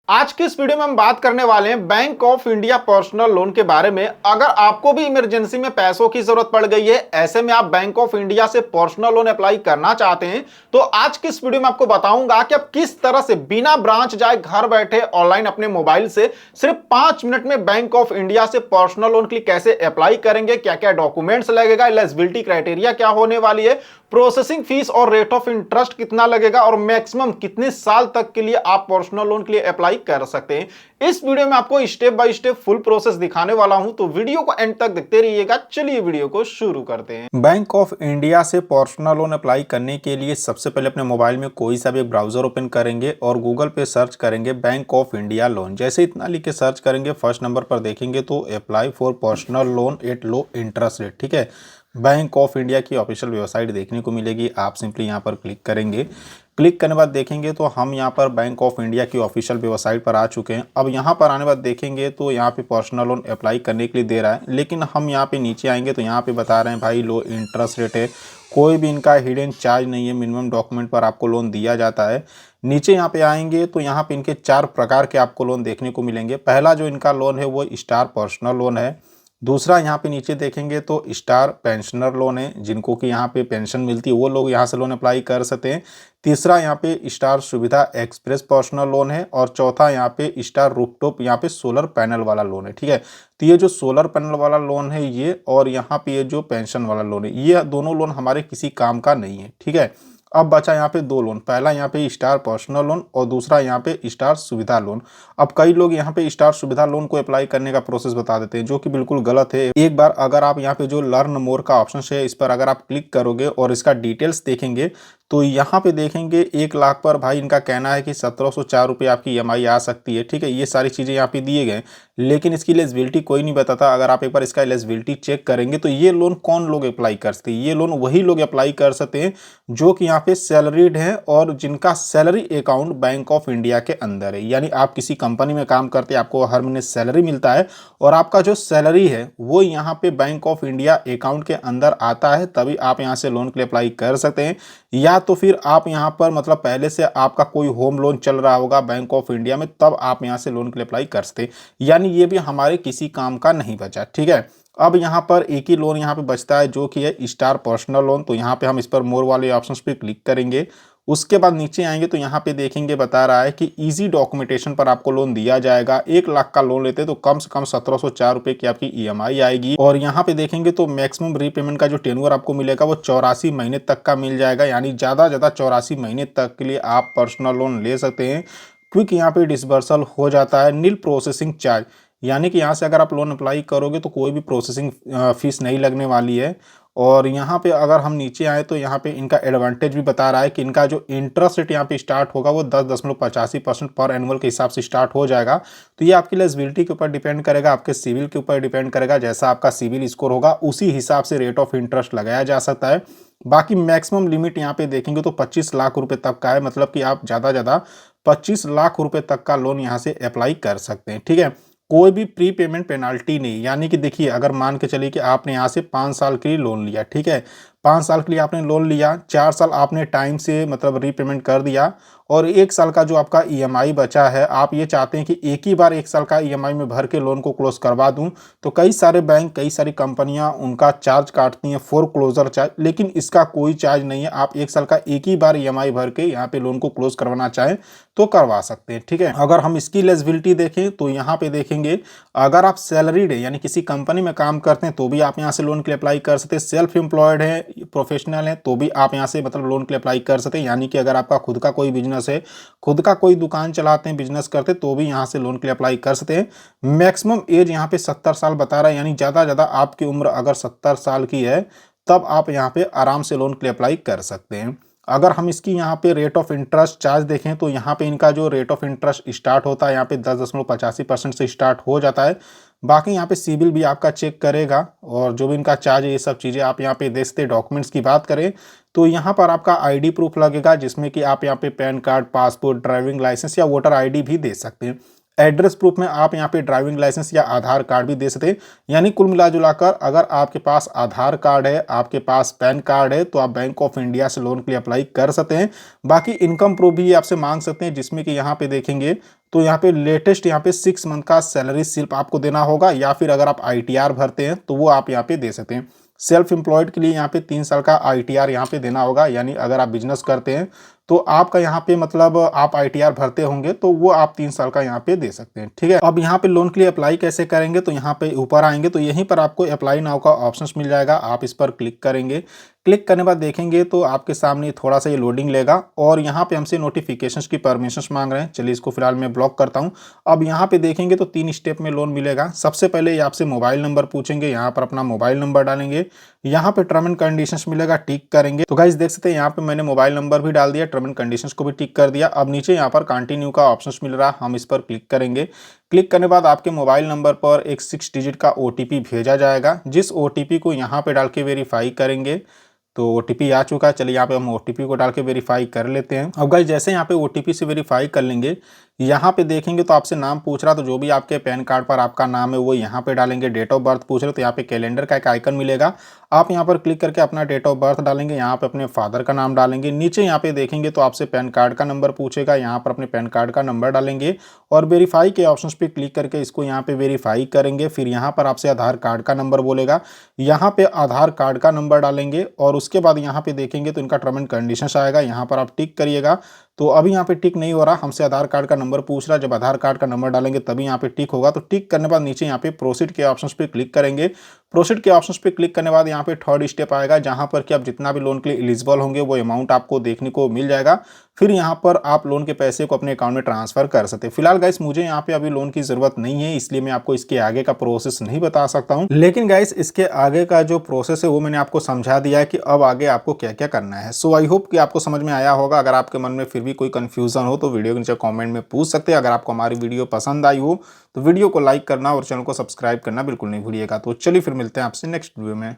आज की इस वीडियो में हम बात करने वाले हैं bank of India personal loan के बारे में। अगर आपको भी इमरजेंसी में पैसों की जरूरत पड़ गई है, ऐसे में आप बैंक ऑफ इंडिया से पर्सनल लोन अप्लाई करना चाहते हैं, तो आज की इस वीडियो में आपको बताऊंगा कि आप किस तरह से बिना ब्रांच जाए घर बैठे ऑनलाइन अपने मोबाइल से सिर्फ 5 मिनट में बैंक ऑफ इंडिया से पर्सनल लोन के लिए कैसे अप्लाई करेंगे, क्या क्या डॉक्यूमेंट्स लगेगा, एलिजिबिलिटी क्राइटेरिया क्या होने वाली है, प्रोसेसिंग फीस और रेट ऑफ इंटरेस्ट कितना लगेगा और मैक्सिमम कितने साल तक के लिए आप पर्सनल लोन के लिए अप्लाई कर सकते हैं। इस वीडियो में आपको step by step full process दिखाने वाला हूं, तो वीडियो को एंड तक देखते रहिएगा। चलिए वीडियो को शुरू करते हैं। बैंक ऑफ इंडिया से पर्सनल लोन अप्लाई करने के लिए सबसे पहले अपने मोबाइल में कोई सा भी ब्राउजर ओपन करेंगे और गूगल पे सर्च करेंगे बैंक ऑफ इंडिया लोन। जैसे इतना लिख के सर्च करेंगे, फर्स्ट नंबर पर देखेंगे तो apply for personal loan at low interest rate. ठीक है, बैंक ऑफ इंडिया की ऑफिशियल वेबसाइट देखने को मिलेगी। आप सिंपली यहाँ पर क्लिक करेंगे। क्लिक करने के बाद देखेंगे तो हम यहाँ पर बैंक ऑफ इंडिया की ऑफिशियल वेबसाइट पर आ चुके हैं। अब यहाँ पर आने के बाद देखेंगे तो यहाँ पे पर्सनल लोन अप्लाई करने के लिए दे रहा है, लेकिन हम यहाँ पे नीचे आएंगे तो यहाँ पे बता रहे हैं भाई लो इंटरेस्ट रेट है, कोई भी इनका हिडन चार्ज नहीं है, मिनिमम डॉक्यूमेंट पर आपको लोन दिया जाता है। नीचे यहाँ पे आएंगे तो यहाँ पे इनके 4 प्रकार के आपको लोन देखने को मिलेंगे। पहला जो इनका लोन है वो स्टार पर्सनल लोन है। दूसरा यहाँ पे नीचे देखेंगे तो स्टार पेंशनर लोन है, जिनको कि यहाँ पे पेंशन मिलती है वो लोग यहाँ से लोन अप्लाई कर सकते हैं। तीसरा यहाँ पे स्टार सुविधा एक्सप्रेस पर्सनल लोन है और चौथा यहाँ पे स्टार रूफटॉप यहाँ पे सोलर पैनल वाला लोन है। ठीक है, तो ये जो सोलर पैनल वाला लोन है ये, और यहाँ पे ये जो पेंशन वाला लोन है, ये दोनों लोन हमारे किसी काम का नहीं है। ठीक है, अब बचा यहाँ पे 2 लोन, पहला यहाँ पे स्टार पर्सनल लोन और दूसरा यहाँ पे स्टार सुविधा लोन। अब कई लोग यहाँ पे स्टार सुविधा लोन को अप्लाई करने का प्रोसेस बता देते हैं, जो कि बिल्कुल गलत है। एक बार अगर आप यहाँ पे जो लर्न मोर का ऑप्शन है, इस पर अगर आप क्लिक करोगे और इसका डिटेल्स देखेंगे तो यहाँ पे देखेंगे 1 लाख पर भाई इनका कहना है कि 1704 रुपये आपकी EMI आ सकती है। ठीक है, ये सारी चीज़ें यहाँ पे दिए गए, लेकिन इसकी एलिजिबिलिटी कोई नहीं बताता। अगर आप एक बार इसका एलिजिबिलिटी चेक करेंगे तो ये लोन कौन लोग अप्लाई कर सकते हैं, ये लोन वही लोग अप्लाई कर सकते हैं जो कि यहाँ पे सैलरीड हैं और जिनका salary account bank of India के अंदर है। यानी आप किसी कंपनी में काम करते हैं, आपको हर महीने सैलरी मिलता है और आपका जो सैलरी है वो यहाँ पे बैंक ऑफ इंडिया अकाउंट के अंदर आता है, तभी आप यहाँ से लोन के लिए अप्लाई कर सकते हैं। या तो फिर आप यहाँ पर मतलब पहले से आपका कोई होम लोन चल रहा होगा बैंक ऑफ इंडिया में, तब आप यहाँ से लोन के लिए अप्लाई कर सकते हैं। यानी ये भी हमारे किसी काम का नहीं बचा। ठीक है, अब यहाँ पर एक ही लोन यहाँ पे बचता है जो कि है स्टार पर्सनल लोन। तो यहाँ पे हम इस पर मोर वाले ऑप्शंस पे क्लिक करेंगे। उसके बाद नीचे आएंगे तो यहाँ पे देखेंगे बता रहा है कि इजी डॉक्यूमेंटेशन पर आपको लोन दिया जाएगा। 1 लाख का लोन लेते तो कम से कम 1704 रुपये की आपकी EMI आएगी। और यहाँ पे देखेंगे तो मैक्सिमम रीपेमेंट का जो टेन्योर आपको मिलेगा वो 84 महीने तक का मिल जाएगा। यानी ज़्यादा 84 महीने तक के लिए आप पर्सनल लोन ले सकते हैं। क्विक यहाँ पे डिसबर्सल हो जाता है, नील प्रोसेसिंग चार्ज, यानी कि यहाँ से अगर आप लोन अप्लाई करोगे तो कोई भी प्रोसेसिंग फीस नहीं लगने वाली है। और यहाँ पे अगर हम नीचे आए तो यहाँ पे इनका एडवांटेज भी बता रहा है कि इनका जो इंटरेस्ट रेट यहाँ पे स्टार्ट होगा वो 10.85% पर एनुअल के हिसाब से स्टार्ट हो जाएगा। तो ये आपकी एलिजिबिलिटी के ऊपर डिपेंड करेगा, आपके सिविल के ऊपर डिपेंड करेगा। जैसा आपका सिविल स्कोर होगा उसी हिसाब से रेट ऑफ इंटरेस्ट लगाया जा सकता है। बाकी मैक्सिमम लिमिट यहाँ पे देखेंगे तो 25 लाख रुपए तक का है, मतलब कि आप ज़्यादा 25 लाख रुपए तक का लोन यहाँ से अप्लाई कर सकते हैं। ठीक है, कोई भी प्री पेमेंट पेनाल्टी नहीं। यानी कि देखिए, अगर मान के चलिए कि आपने यहाँ से 5 साल के लिए लोन लिया, ठीक है, 5 साल के लिए आपने लोन लिया, 4 साल आपने टाइम से मतलब रीपेमेंट कर दिया और 1 साल का जो आपका EMI बचा है, आप ये चाहते हैं कि एक ही बार 1 साल का EMI में भर के लोन को क्लोज करवा दूं, तो कई सारे बैंक, कई सारी कंपनियां उनका चार्ज काटती हैं, फोर क्लोजर चार्ज, लेकिन इसका कोई चार्ज नहीं है। आप 1 साल का एक ही बार EMI भर के यहाँ पे लोन को क्लोज करवाना चाहें तो करवा सकते हैं। ठीक है, अगर हम इसकी एलिजिबिलिटी देखें तो यहाँ पे देखेंगे अगर आप सैलरीड है यानी किसी कंपनी में काम करते हैं तो भी आप यहाँ से लोन के लिए अप्लाई कर सकते हैं। सेल्फ एम्प्लॉयड है, प्रोफेशनल है, तो भी आप यहाँ से मतलब लोन के लिए अप्लाई कर सकते हैं। यानी कि अगर आपका खुद का कोई बिजनेस है, खुद का कोई दुकान चलाते हैं, बिजनेस करते हैं, तो भी यहाँ से लोन के लिए अप्लाई कर सकते हैं। मैक्सिमम एज यहाँ पे 70 साल बता रहा है, यानी ज़्यादा आपकी उम्र अगर 70 साल की है तब आप यहाँ पे आराम से लोन के लिए अप्लाई कर सकते हैं। अगर हम इसकी यहाँ पे रेट ऑफ इंटरेस्ट चार्ज देखें तो यहाँ पे इनका जो रेट ऑफ इंटरेस्ट स्टार्ट होता है यहाँ पे 10.85% से स्टार्ट हो जाता है। बाकी यहाँ पे सिबिल भी आपका चेक करेगा और जो भी इनका चार्ज है, ये सब चीज़ें आप यहाँ पे देख सकते हैं। डॉक्यूमेंट्स की बात करें तो यहाँ पर आपका ID प्रूफ लगेगा, जिसमें कि आप यहाँ पे PAN card, passport, driving licence या वोटर ID भी दे सकते हैं। एड्रेस प्रूफ में आप यहाँ पे ड्राइविंग लाइसेंस या आधार कार्ड भी दे सकते हैं। यानी कुल मिला जुलाकर अगर आपके पास आधार कार्ड है, आपके पास पैन कार्ड है, तो आप बैंक ऑफ इंडिया से लोन के लिए अप्लाई कर सकते हैं। बाकी इनकम प्रूफ भी आपसे मांग सकते हैं, जिसमें कि यहाँ पे देखेंगे तो यहाँ पे लेटेस्ट यहाँ पे 6 मंथ का सैलरी स्लिप आपको देना होगा, या फिर अगर आप आईटीआर भरते हैं तो वो आप यहाँ पे दे सकते हैं। सेल्फ एम्प्लॉयड के लिए यहाँ पे 3 साल का आईटीआर यहाँ पे देना होगा, यानी अगर आप बिजनेस करते हैं तो आपका यहाँ पे मतलब आप आईटीआर भरते होंगे तो वो आप 3 साल का यहाँ पे दे सकते हैं। ठीक है, अब यहाँ पे लोन के लिए अप्लाई कैसे करेंगे, तो यहाँ पे ऊपर आएंगे तो यहीं पर आपको अप्लाई नाउ का ऑप्शन मिल जाएगा, आप इस पर क्लिक करेंगे। क्लिक करने के बाद देखेंगे तो आपके सामने थोड़ा सा ये लोडिंग लेगा और यहाँ पे हमसे नोटिफिकेशंस की परमिशंस मांग रहे हैं। चलिए इसको फिलहाल मैं ब्लॉक करता हूँ। अब यहाँ पे देखेंगे तो 3 स्टेप में लोन मिलेगा। सबसे पहले ये आपसे मोबाइल नंबर पूछेंगे, यहाँ पर अपना मोबाइल नंबर डालेंगे, यहाँ पे टर्म एंड कंडीशंस मिलेगा, टिक करेंगे। तो गाइस देख सकते हैं यहाँ पे मैंने मोबाइल नंबर भी डाल दिया, टर्म एंड कंडीशंस को भी टिक कर दिया। अब नीचे यहाँ पर कंटिन्यू का ऑप्शन मिल रहा है, हम इस पर क्लिक करेंगे। क्लिक करने के बाद आपके मोबाइल नंबर पर एक 6 डिजिट का ओटीपी भेजा जाएगा, जिस ओटीपी को यहाँ पे डाल के वेरीफाई करेंगे। तो ओटीपी आ चुका है, चलिए यहाँ पे हम ओटीपी को डाल के वेरीफाई कर लेते हैं। अब गाइस जैसे यहाँ पे ओटीपी से वेरीफाई कर लेंगे, यहाँ पे देखेंगे तो आपसे नाम पूछ रहा, तो जो भी आपके पैन कार्ड पर आपका नाम है वो यहाँ पे डालेंगे। डेट ऑफ बर्थ पूछ रहे तो यहाँ पे कैलेंडर का एक आइकन मिलेगा, आप यहाँ पर क्लिक करके अपना डेट ऑफ बर्थ डालेंगे, यहाँ पे अपने फादर का नाम डालेंगे। नीचे यहाँ पे देखेंगे तो आपसे पैन कार्ड का नंबर पूछेगा, यहाँ पर अपने पैन कार्ड का नंबर डालेंगे और वेरीफाई के ऑप्शन पे क्लिक करके इसको यहाँ पे वेरीफाई करेंगे। फिर यहाँ पर आपसे आधार कार्ड का नंबर बोलेगा, यहाँ पे आधार कार्ड का नंबर डालेंगे और उसके बाद यहाँ पे देखेंगे तो इनका टर्म एंड कंडीशंस आएगा, यहाँ पर आप टिक करिएगा। तो अभी यहाँ पे टिक नहीं हो रहा, हमसे आधार कार्ड का नंबर पूछ रहा है, जब आधार कार्ड का नंबर डालेंगे तभी यहाँ पे टिक होगा। तो टिक करने के बाद नीचे यहाँ पे प्रोसीड के ऑप्शंस पे क्लिक करेंगे। प्रोसीड के ऑप्शंस पे क्लिक करने के बाद यहाँ पे थर्ड स्टेप आएगा, जहाँ पर कि आप जितना भी लोन के लिए एलिजिबल होंगे वो अमाउंट आपको देखने को मिल जाएगा। फिर यहाँ पर आप लोन के पैसे को अपने अकाउंट में ट्रांसफर कर सकते हैं। फिलहाल गाइस मुझे यहाँ पे अभी लोन की जरूरत नहीं है, इसलिए मैं आपको इसके आगे का प्रोसेस नहीं बता सकता हूँ। लेकिन गाइस इसके आगे का जो प्रोसेस है वो मैंने आपको समझा दिया है कि अब आगे आपको क्या क्या करना है। सो आई होप कि आपको समझ में आया होगा। अगर आपके मन में फिर भी कोई कंफ्यूजन हो तो वीडियो के नीचे कॉमेंट में पूछ सकते हैं। अगर आपको हमारी वीडियो पसंद आई हो तो वीडियो को लाइक करना और चैनल को सब्सक्राइब करना बिल्कुल नहीं भूलिएगा। तो चलिए फिर मिलते हैं आपसे नेक्स्ट वीडियो में।